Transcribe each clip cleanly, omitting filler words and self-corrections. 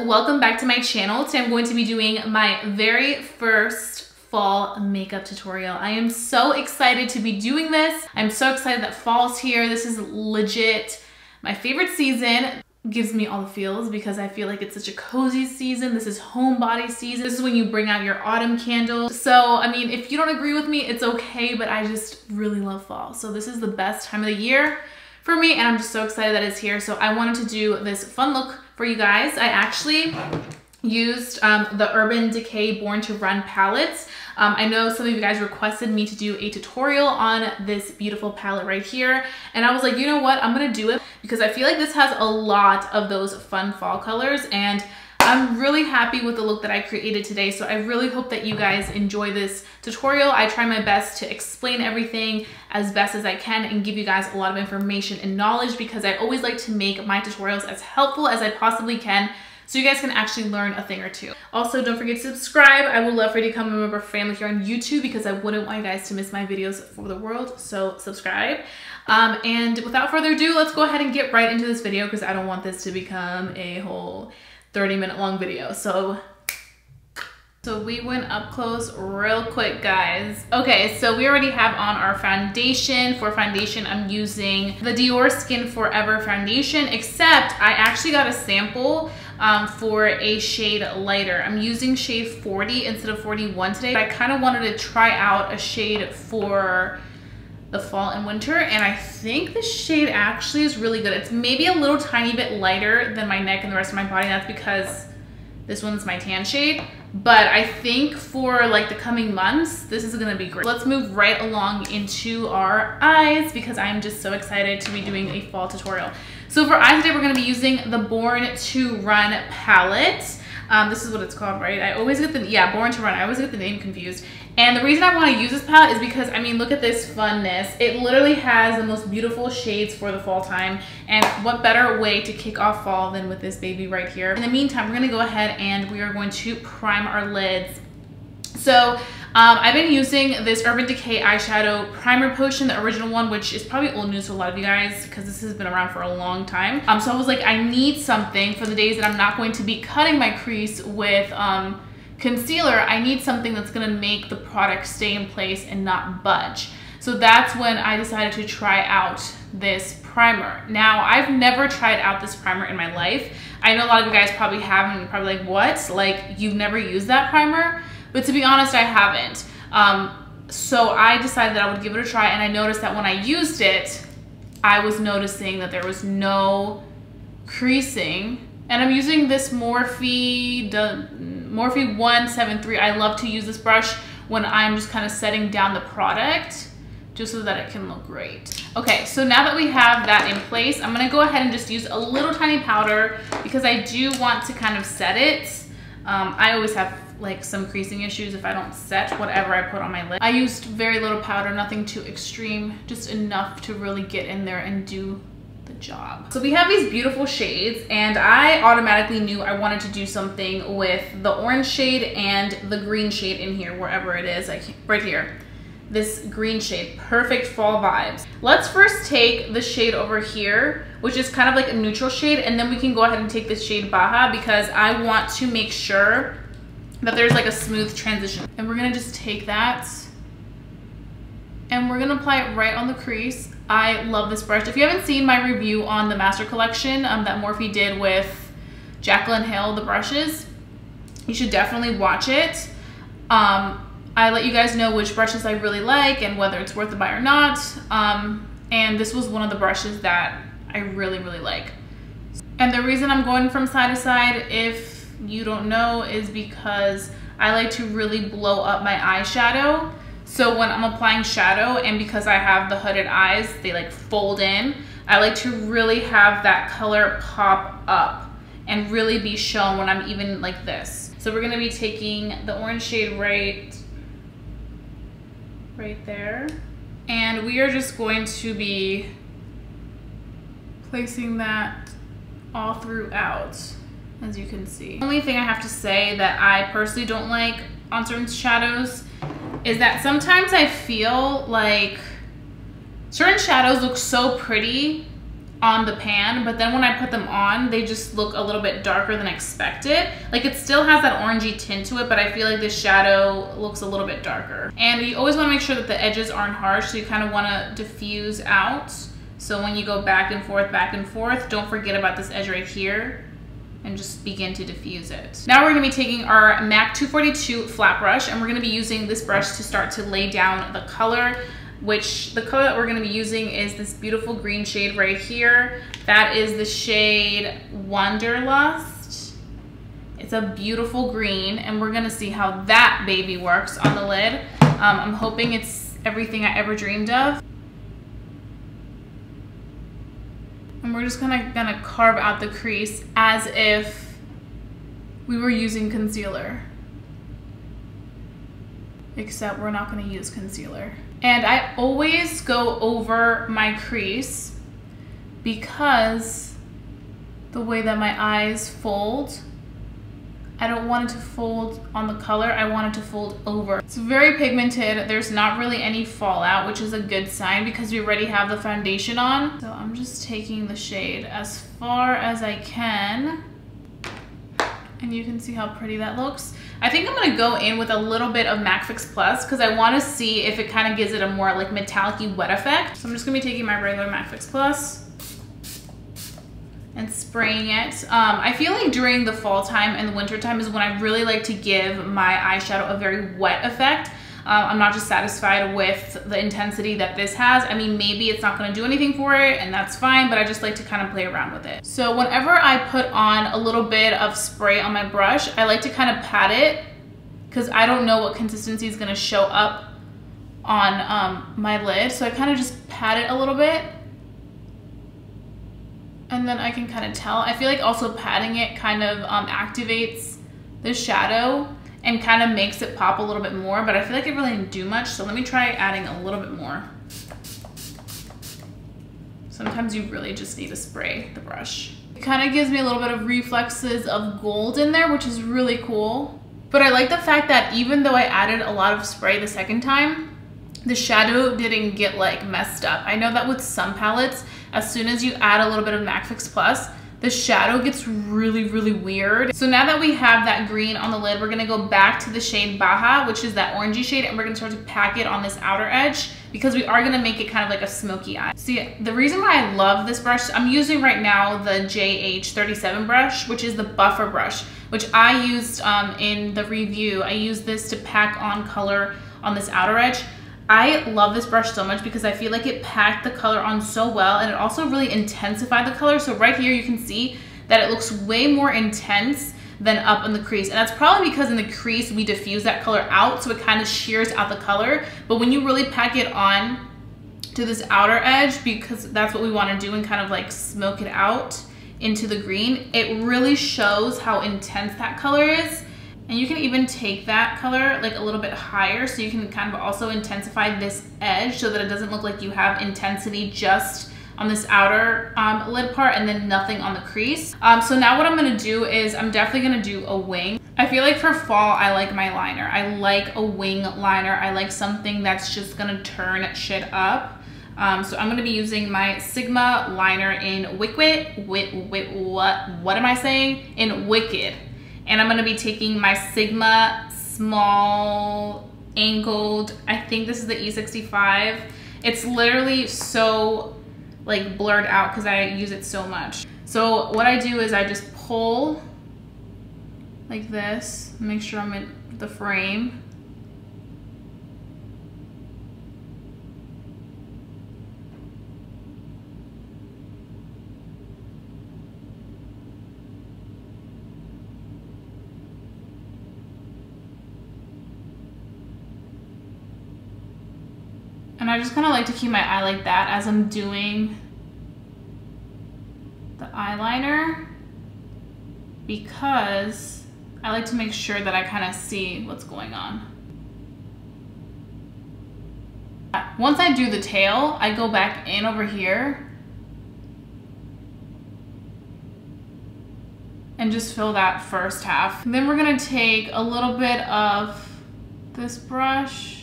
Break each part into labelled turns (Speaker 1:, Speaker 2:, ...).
Speaker 1: welcome back to my channel. Today I'm going to be doing my very first fall makeup tutorial. I am so excited to be doing this. I'm so excited that fall's here. This is legit my favorite season. Gives me all the feels because I feel like it's such a cozy season. This is homebody season. This is when you bring out your autumn candles. So, I mean, if you don't agree with me, it's okay, but I just really love fall. So this is the best time of the year for me, and I'm just so excited that it's here. So I wanted to do this fun look for you guys. I actually used the Urban Decay Born to Run palettes. I know some of you guys requested me to do a tutorial on this beautiful palette right here, and I was like, you know what, I'm gonna do it because I feel like this has a lot of those fun fall colors, and I'm really happy with the look that I created today. So I really hope that you guys enjoy this tutorial. I try my best to explain everything as best as I can and give you guys a lot of information and knowledge, because I always like to make my tutorials as helpful as I possibly can, so you guys can actually learn a thing or two. Also, don't forget to subscribe. I would love for you to become a member of family here on YouTube because I wouldn't want you guys to miss my videos for the world, so subscribe. And without further ado, let's go ahead and get right into this video because I don't want this to become a whole 30-minute long video. So we went up close real quick, guys. Okay, so we already have on our foundation. For foundation, I'm using the Dior Skin Forever foundation, except I actually got a sample for a shade lighter. I'm using shade 40 instead of 41 today. I kind of wanted to try out a shade for the fall and winter, and I think the shade actually is really good. It's maybe a little tiny bit lighter than my neck and the rest of my body. That's because this one's my tan shade, but I think for like the coming months, this is gonna be great. Let's move right along into our eyes because I'm just so excited to be doing a fall tutorial. So for eyes today, we're gonna be using the Born to Run palette. This is what it's called, right? I always get Born to Run. I always get the name confused. And the reason I want to use this palette is because, I mean, look at this funness. It literally has the most beautiful shades for the fall time. And what better way to kick off fall than with this baby right here. In the meantime, we're going to go ahead and we are going to prime our lids. So I've been using this Urban Decay eyeshadow primer potion, the original one, which is probably old news to a lot of you guys because this has been around for a long time. So I was like, I need something for the days that I'm not going to be cutting my crease with concealer. I need something that's gonna make the product stay in place and not budge. So that's when I decided to try out this primer. Now, I've never tried out this primer in my life. I know a lot of you guys probably have, and you're probably like, what? Like, you've never used that primer? But to be honest, I haven't. So I decided that I would give it a try, and I noticed that when I used it, I was noticing that there was no creasing. And I'm using this Morphe 173. I love to use this brush when I'm just kind of setting down the product just so that it can look great. Okay, so now that we have that in place, I'm gonna go ahead and just use a little tiny powder because I do want to kind of set it. I always have like some creasing issues if I don't set whatever I put on my lid. I used very little powder, nothing too extreme, just enough to really get in there and do the job. So we have these beautiful shades, and I automatically knew I wanted to do something with the orange shade and the green shade in here, wherever it is, right here. This green shade, perfect fall vibes. Let's first take the shade over here, which is kind of like a neutral shade, and then we can go ahead and take this shade Baja because I want to make sure that there's like a smooth transition. And we're gonna just take that and we're gonna apply it right on the crease. I love this brush. If you haven't seen my review on the Master Collection that Morphe did with Jaclyn Hill, the brushes, you should definitely watch it. I let you guys know which brushes I really like and whether it's worth the buy or not. And this was one of the brushes that I really, really like. And the reason I'm going from side to side, if you don't know, is because I like to really blow up my eyeshadow. So when I'm applying shadow, and because I have the hooded eyes, they like fold in, I like to really have that color pop up and really be shown when I'm even like this. So we're gonna be taking the orange shade right there. And we are just going to be placing that all throughout, as you can see. The only thing I have to say that I personally don't like on certain shadows is that sometimes I feel like certain shadows look so pretty on the pan, but then when I put them on, they just look a little bit darker than expected. Like it still has that orangey tint to it, but I feel like this shadow looks a little bit darker. And you always wanna make sure that the edges aren't harsh, so you kind of wanna diffuse out. So when you go back and forth, don't forget about this edge right here and just begin to diffuse it. Now we're gonna be taking our MAC 242 flat brush, and we're gonna be using this brush to start to lay down the color, which the color that we're gonna be using is this beautiful green shade right here. That is the shade Wanderlust. It's a beautiful green, and we're gonna see how that baby works on the lid. I'm hoping it's everything I ever dreamed of. And we're just gonna carve out the crease as if we were using concealer. Except we're not gonna use concealer. And I always go over my crease because the way that my eyes fold, I don't want it to fold on the color, I want it to fold over. It's very pigmented, there's not really any fallout, which is a good sign because we already have the foundation on. So I'm just taking the shade as far as I can, and you can see how pretty that looks. I think I'm gonna go in with a little bit of MAC Fix Plus because I wanna see if it kind of gives it a more like metallic-y wet effect. So I'm just gonna be taking my regular MAC Fix Plus and spraying it. I feel like during the fall time and the winter time is when I really like to give my eyeshadow a very wet effect. I'm not just satisfied with the intensity that this has. I mean, maybe it's not gonna do anything for it and that's fine, but I just like to kind of play around with it. So whenever I put on a little bit of spray on my brush, I like to kind of pat it because I don't know what consistency is gonna show up on my lid. So I kind of just pat it a little bit, and then I can kind of tell. I feel like also patting it kind of activates the shadow and kind of makes it pop a little bit more, but I feel like it really didn't do much, so let me try adding a little bit more. Sometimes you really just need to spray the brush. It kind of gives me a little bit of reflexes of gold in there, which is really cool. But I like the fact that even though I added a lot of spray the second time, the shadow didn't get like messed up. I know that with some palettes, as soon as you add a little bit of MAC Fix Plus, the shadow gets really, really weird. So now that we have that green on the lid, we're gonna go back to the shade Baja, which is that orangey shade, and we're gonna start to pack it on this outer edge because we are gonna make it kind of like a smoky eye. See, the reason why I love this brush, I'm using right now the JH37 brush, which is the buffer brush, which I used in the review. I used this to pack on color on this outer edge. I love this brush so much because I feel like it packed the color on so well, and it also really intensified the color. So right here you can see that it looks way more intense than up in the crease. And that's probably because in the crease we diffuse that color out, so it kind of shears out the color. But when you really pack it on to this outer edge, because that's what we want to do and kind of like smoke it out into the green, it really shows how intense that color is. And you can even take that color like a little bit higher, so you can kind of also intensify this edge so that it doesn't look like you have intensity just on this outer lid part and then nothing on the crease. So now what I'm gonna do is I'm definitely gonna do a wing. I feel like for fall, I like my liner. I like a wing liner. I like something that's just gonna turn shit up. So I'm gonna be using my Sigma liner in Wicked. What am I saying? In Wicked. And I'm gonna be taking my Sigma small angled, I think this is the E65. It's literally so like blurred out because I use it so much. So what I do is I just pull like this, make sure I'm in the frame. And I just kind of like to keep my eye like that as I'm doing the eyeliner, because I like to make sure that I kind of see what's going on. Once I do the tail, I go back in over here and just fill that first half. And then we're gonna take a little bit of this brush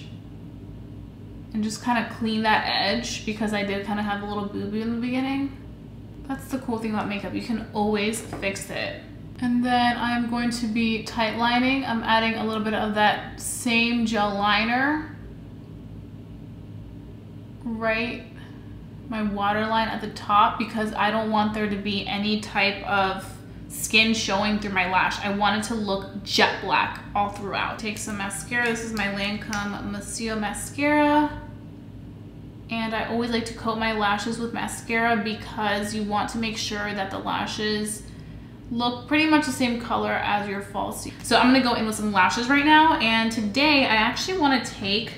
Speaker 1: and just kind of clean that edge because I did kind of have a little boo-boo in the beginning. That's the cool thing about makeup. You can always fix it. And then I'm going to be tight lining. I'm adding a little bit of that same gel liner right my waterline at the top, because I don't want there to be any type of skin showing through my lash. I want it to look jet black all throughout. Take some mascara. This is my Lancome Monsieur mascara. And I always like to coat my lashes with mascara because you want to make sure that the lashes look pretty much the same color as your falsie. So I'm gonna go in with some lashes right now, and today I actually wanna take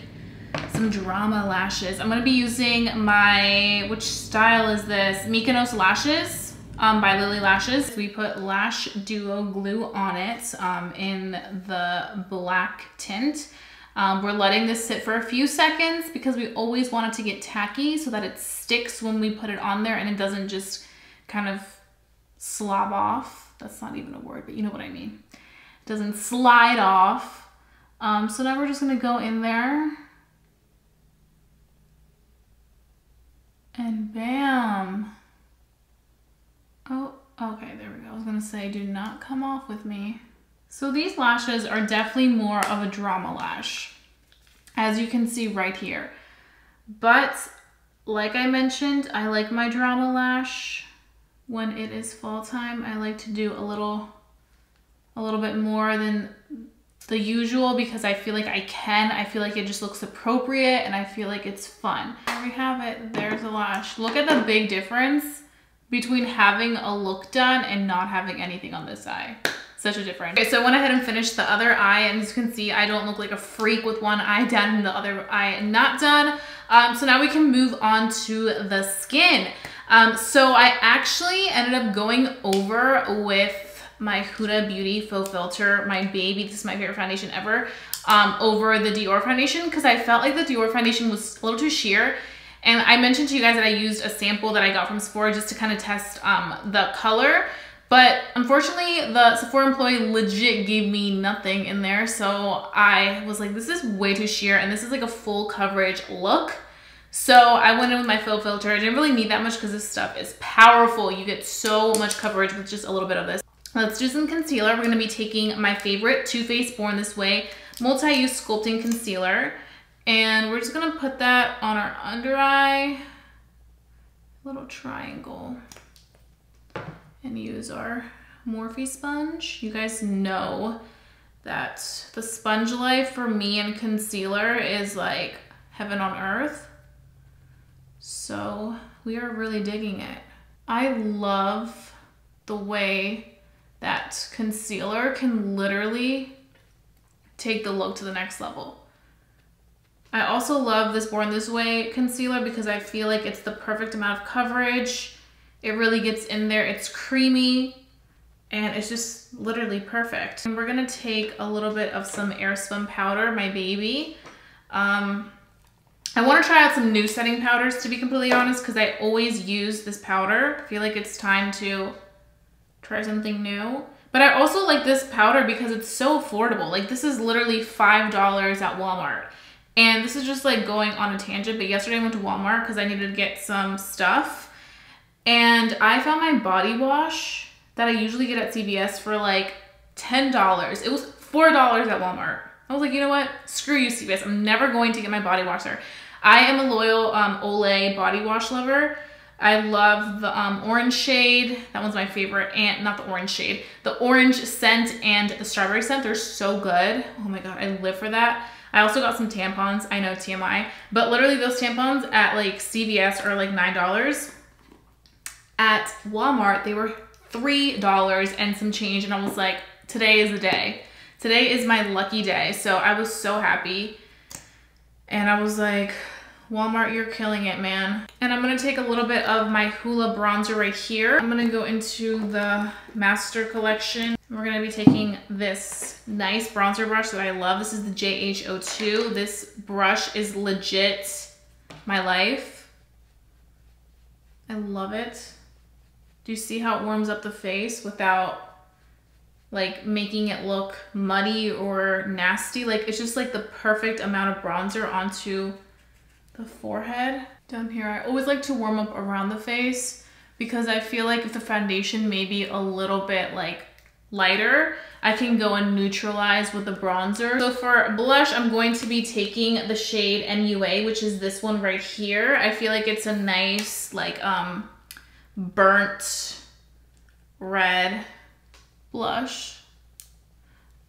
Speaker 1: some drama lashes. I'm gonna be using my, which style is this? Mykonos lashes by Lily Lashes. We put Lash Duo glue on it in the black tint. We're letting this sit for a few seconds because we always want it to get tacky so that it sticks when we put it on there and it doesn't just kind of slob off. That's not even a word, but you know what I mean. It doesn't slide off. So now we're just gonna go in there. And bam. Oh, okay, there we go. I was gonna say, do not come off with me. So these lashes are definitely more of a drama lash, as you can see right here. But like I mentioned, I like my drama lash when it is fall time. I like to do a little bit more than the usual because I feel like I can. I feel like it just looks appropriate and I feel like it's fun. There we have it. There's a lash. Look at the big difference between having a look done and not having anything on this eye. Such a difference. Okay, so I went ahead and finished the other eye, and as you can see, I don't look like a freak with one eye done and the other eye not done. So now we can move on to the skin. So I actually ended up going over with my Huda Beauty Faux Filter, my baby, this is my favorite foundation ever, over the Dior foundation because I felt like the Dior foundation was a little too sheer. And I mentioned to you guys that I used a sample that I got from Sephora just to kind of test the color. But unfortunately, the Sephora employee legit gave me nothing in there. So I was like, this is way too sheer and this is like a full coverage look. So I went in with my faux filter. I didn't really need that much because this stuff is powerful. You get so much coverage with just a little bit of this. Let's do some concealer. We're gonna be taking my favorite Too Faced Born This Way multi-use sculpting concealer. And we're just gonna put that on our under eye, little triangle, and use our Morphe sponge. You guys know that the sponge life for me and concealer is like heaven on earth. So we are really digging it. I love the way that concealer can literally take the look to the next level. I also love this Born This Way concealer because I feel like it's the perfect amount of coverage. It really gets in there, it's creamy, and it's just literally perfect. And we're gonna take a little bit of some Airspun powder, my baby. I wanna try out some new setting powders, to be completely honest, because I always use this powder. I feel like it's time to try something new. But I also like this powder because it's so affordable. Like this is literally $5 at Walmart. And this is just like going on a tangent, but yesterday I went to Walmart because I needed to get some stuff. And I found my body wash that I usually get at CVS for like $10. It was $4 at Walmart. I was like, you know what? Screw you, CVS. I'm never going to get my body wash there. I am a loyal Olay body wash lover. I love the orange shade. That one's my favorite. And not the orange shade. The orange scent and the strawberry scent. They're so good. Oh my God, I live for that. I also got some tampons. I know, TMI. But literally those tampons at like CVS are like $9. At Walmart, they were $3 and some change. And I was like, today is the day. Today is my lucky day. So I was so happy. And I was like, Walmart, you're killing it, man. And I'm gonna take a little bit of my Hoola bronzer right here. I'm gonna go into the Master Collection. We're gonna be taking this nice bronzer brush that I love. This is the JH02. This brush is legit my life. I love it. Do you see how it warms up the face without like making it look muddy or nasty? Like it's just like the perfect amount of bronzer onto the forehead. Down here, I always like to warm up around the face because I feel like if the foundation may be a little bit like lighter, I can go and neutralize with the bronzer. So for blush, I'm going to be taking the shade NUA, which is this one right here. I feel like it's a nice like burnt red blush.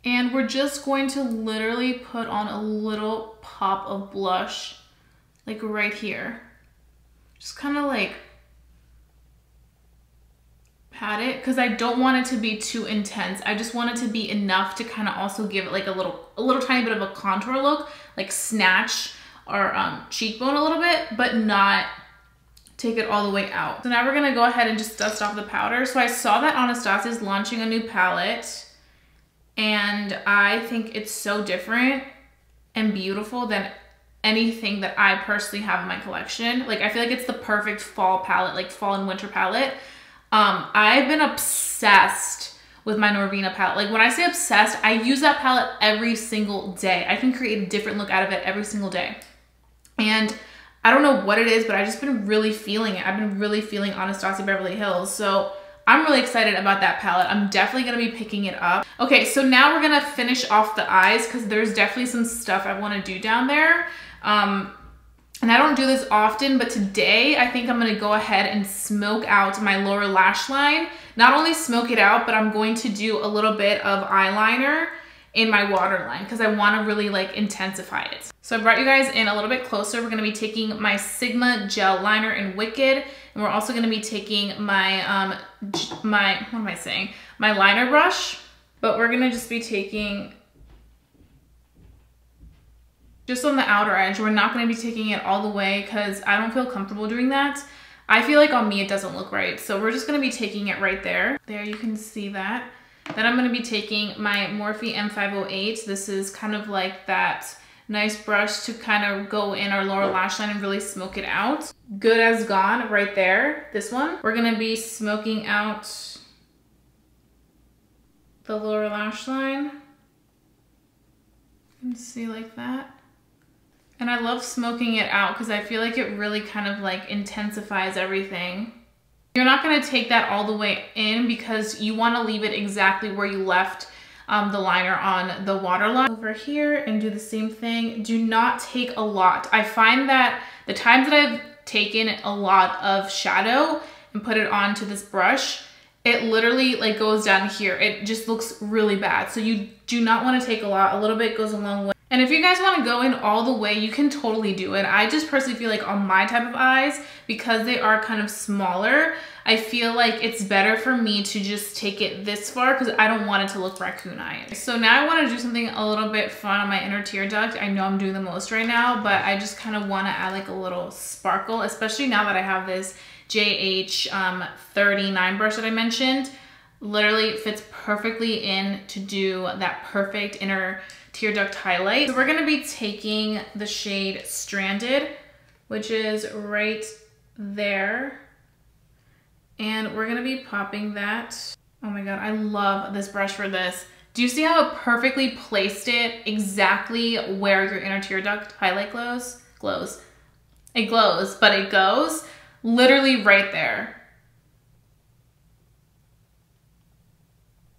Speaker 1: And we're just going to literally put on a little pop of blush like right here. Just kind of like pat it, because I don't want it to be too intense. I just want it to be enough to kind of also give it like a little tiny bit of a contour look, like snatch our cheekbone a little bit, but not take it all the way out. So now we're gonna go ahead and just dust off the powder. So I saw that Anastasia is launching a new palette, and I think it's so different and beautiful than anything that I personally have in my collection. Like, I feel like it's the perfect fall palette, like fall and winter palette. I've been obsessed with my Norvina palette. Like, when I say obsessed, I use that palette every single day. I can create a different look out of it every single day. And I don't know what it is, but I've just been really feeling it. I've been really feeling Anastasia Beverly Hills. So I'm really excited about that palette. I'm definitely gonna be picking it up. Okay, so now we're gonna finish off the eyes, because there's definitely some stuff I wanna do down there. And I don't do this often, but today I think I'm gonna go ahead and smoke out my lower lash line. Not only smoke it out, but I'm going to do a little bit of eyeliner in my waterline, because I wanna really like intensify it. So I brought you guys in a little bit closer. We're gonna be taking my Sigma gel liner in Wicked, and we're also gonna be taking my, my liner brush, but we're gonna just be taking just on the outer edge. We're not gonna be taking it all the way, because I don't feel comfortable doing that. I feel like on me it doesn't look right. So we're just gonna be taking it right there. There, you can see that. Then I'm gonna be taking my Morphe M508. This is kind of like that nice brush to kind of go in our lower lash line and really smoke it out. Good as Gone right there, this one. We're gonna be smoking out the lower lash line. You can see like that. And I love smoking it out because I feel like it really kind of like intensifies everything. You're not gonna take that all the way in, because you wanna leave it exactly where you left the liner on the waterline. Over here and do the same thing. Do not take a lot. I find that the times that I've taken a lot of shadow and put it onto this brush, it literally like goes down here. It just looks really bad. So you do not wanna take a lot. A little bit goes a long way. And if you guys want to go in all the way, you can totally do it. I just personally feel like on my type of eyes, because they are kind of smaller, I feel like it's better for me to just take it this far, because I don't want it to look raccoon eyed. So now I want to do something a little bit fun on my inner tear duct. I know I'm doing the most right now, but I just kind of want to add like a little sparkle, especially now that I have this JH39 brush that I mentioned. Literally fits perfectly in to do that perfect inner tear duct highlight. So we're gonna be taking the shade Stranded, which is right there. And we're gonna be popping that. Oh my God, I love this brush for this. Do you see how it perfectly placed it exactly where your inner tear duct highlight glows? It glows, but it goes literally right there.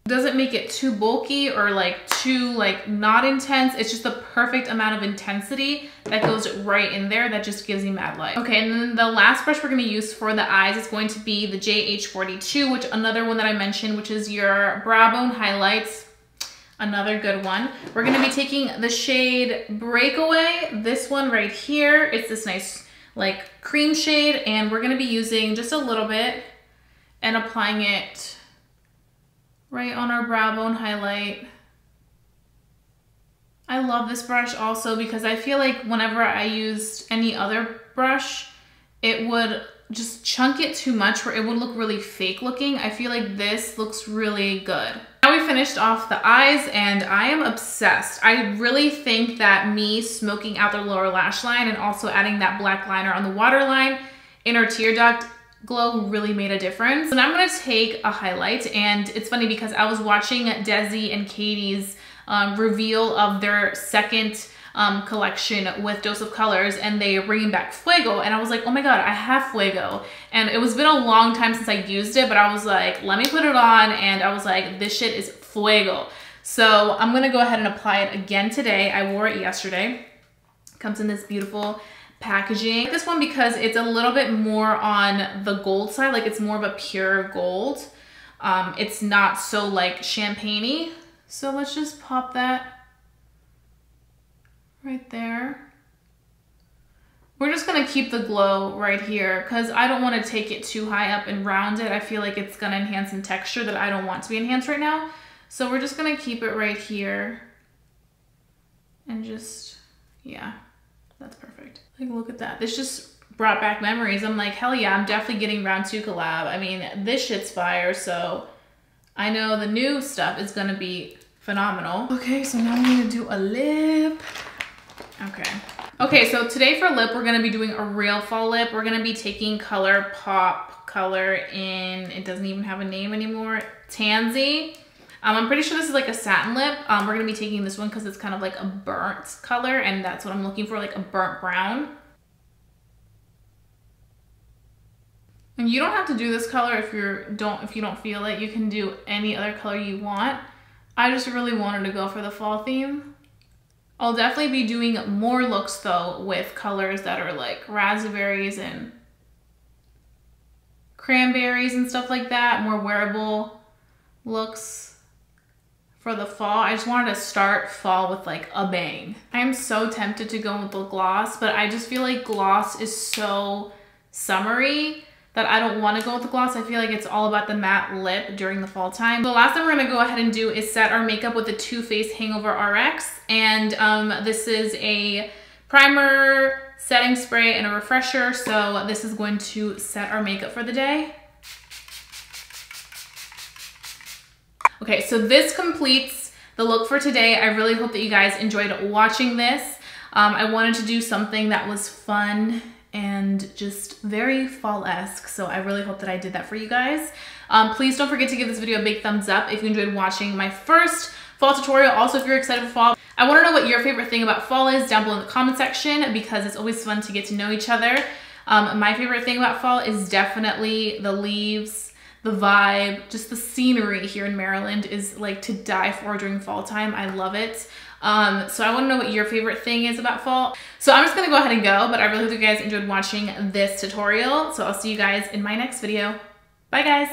Speaker 1: Doesn't make it too bulky or like too like not intense. It's just the perfect amount of intensity that goes right in there that just gives you mad light. Okay, and then the last brush we're gonna use for the eyes is going to be the JH42, which another one that I mentioned, which is your brow bone highlights. Another good one. We're gonna be taking the shade Breakaway, this one right here. It's this nice like cream shade, and we're gonna be using just a little bit and applying it right on our brow bone highlight. I love this brush also because I feel like whenever I used any other brush, it would just chunk it too much where it would look really fake looking. I feel like this looks really good. Now we finished off the eyes and I am obsessed. I really think that me smoking out the lower lash line and also adding that black liner on the waterline, inner tear duct glow really made a difference. So now I'm gonna take a highlight, and it's funny because I was watching Desi and Katie's reveal of their second collection with Dose of Colors, and they are bringing back Fuego, and I was like, oh my god, I have Fuego, and it was been a long time since I used it, but I was like, let me put it on, and I was like, this shit is Fuego. So I'm gonna go ahead and apply it again today. I wore it yesterday. It comes in this beautiful packaging. I like this one because it's a little bit more on the gold side, like it's more of a pure gold. It's not so like champagne-y. So let's just pop that right there. We're just gonna keep the glow right here because I don't want to take it too high up and round it. I feel like it's gonna enhance some texture that I don't want to be enhanced right now. So we're just gonna keep it right here and just, yeah, that's perfect. Like, look at that. This just brought back memories. I'm like, hell yeah, I'm definitely getting round 2 collab. I mean, this shit's fire, so I know the new stuff is gonna be phenomenal. Okay, so now I'm gonna do a lip. Okay, so today for lip, we're gonna be doing a real fall lip. We're gonna be taking Pop color in, it doesn't even have a name anymore, Tansy. I'm pretty sure this is like a satin lip. We're gonna be taking this one because it's kind of like a burnt color, and that's what I'm looking for, like a burnt brown. And you don't have to do this color if you don't feel it. You can do any other color you want. I just really wanted to go for the fall theme. I'll definitely be doing more looks though with colors that are like raspberries and cranberries and stuff like that, more wearable looks for the fall. I just wanted to start fall with like a bang. I'm so tempted to go with the gloss, but I just feel like gloss is so summery that I don't want to go with the gloss. I feel like it's all about the matte lip during the fall time. The last thing we're gonna go ahead and do is set our makeup with the Too Faced Hangover RX. And this is a primer, setting spray, and a refresher. So this is going to set our makeup for the day. Okay, so this completes the look for today. I really hope that you guys enjoyed watching this. I wanted to do something that was fun and just very fall-esque, so I really hope that I did that for you guys. Please don't forget to give this video a big thumbs up if you enjoyed watching my first fall tutorial. Also, if you're excited for fall, I want to know what your favorite thing about fall is down below in the comment section, because it's always fun to get to know each other. My favorite thing about fall is definitely the leaves, the vibe, just the scenery here in Maryland is like to die for during fall time. I love it. So I want to know what your favorite thing is about fall. So I'm just going to go ahead and go, but I really hope you guys enjoyed watching this tutorial. So I'll see you guys in my next video. Bye guys.